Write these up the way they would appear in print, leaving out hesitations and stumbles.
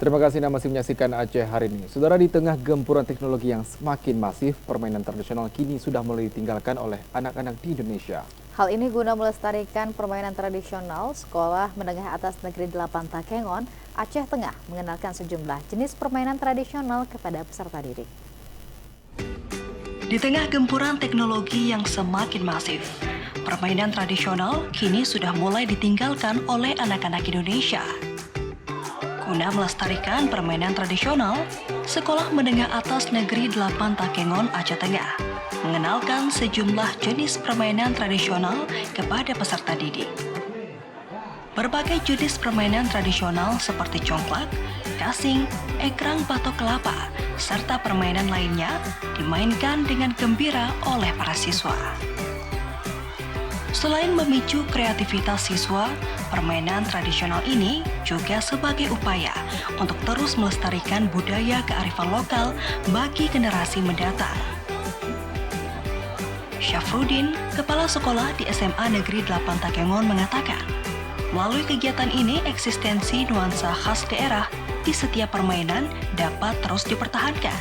Terima kasih Anda masih menyaksikan Aceh hari ini. Saudara, di tengah gempuran teknologi yang semakin masif, permainan tradisional kini sudah mulai ditinggalkan oleh anak-anak di Indonesia. Hal ini guna melestarikan permainan tradisional, Sekolah Menengah Atas Negeri 8 Takengon, Aceh Tengah mengenalkan sejumlah jenis permainan tradisional kepada peserta didik. Di tengah gempuran teknologi yang semakin masif, permainan tradisional kini sudah mulai ditinggalkan oleh anak-anak Indonesia. Guna melestarikan permainan tradisional, Sekolah Menengah Atas Negeri 8 Takengon, Aceh Tengah mengenalkan sejumlah jenis permainan tradisional kepada peserta didik. Berbagai jenis permainan tradisional seperti congklak, gasing, ekrang batok kelapa, serta permainan lainnya dimainkan dengan gembira oleh para siswa. Selain memicu kreativitas siswa, permainan tradisional ini juga sebagai upaya untuk terus melestarikan budaya kearifan lokal bagi generasi mendatang. Syafruddin, Kepala Sekolah di SMA Negeri 8 Takengon mengatakan, melalui kegiatan ini eksistensi nuansa khas daerah di setiap permainan dapat terus dipertahankan,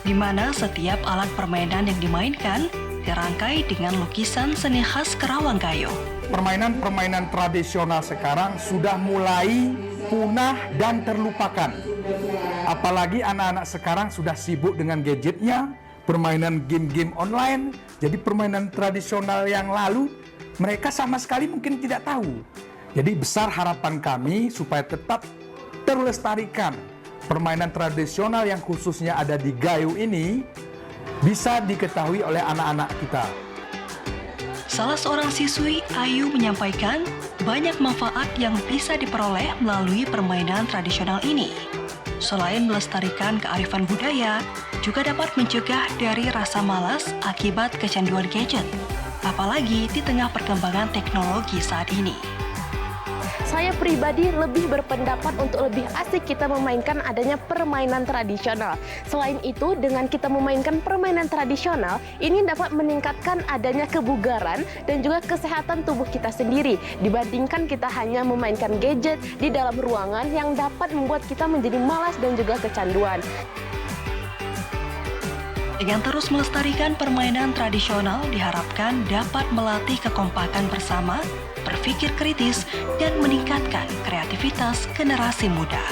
di mana setiap alat permainan yang dimainkan dirangkai dengan lukisan seni khas Kerawang Gayo. Permainan-permainan tradisional sekarang sudah mulai punah dan terlupakan. Apalagi anak-anak sekarang sudah sibuk dengan gadgetnya, permainan game-game online. Jadi permainan tradisional yang lalu mereka sama sekali mungkin tidak tahu. Jadi besar harapan kami supaya tetap terlestarikan permainan tradisional yang khususnya ada di Gayo ini bisa diketahui oleh anak-anak kita. Salah seorang siswi, Ayu, menyampaikan banyak manfaat yang bisa diperoleh melalui permainan tradisional ini. Selain melestarikan kearifan budaya, juga dapat mencegah dari rasa malas akibat kecanduan gadget, apalagi di tengah perkembangan teknologi saat ini. Saya pribadi lebih berpendapat untuk lebih asik kita memainkan adanya permainan tradisional. Selain itu, dengan kita memainkan permainan tradisional, ini dapat meningkatkan adanya kebugaran dan juga kesehatan tubuh kita sendiri, dibandingkan kita hanya memainkan gadget di dalam ruangan yang dapat membuat kita menjadi malas dan juga kecanduan. Dengan terus melestarikan permainan tradisional diharapkan dapat melatih kekompakan bersama, berpikir kritis, dan meningkatkan kreativitas generasi muda.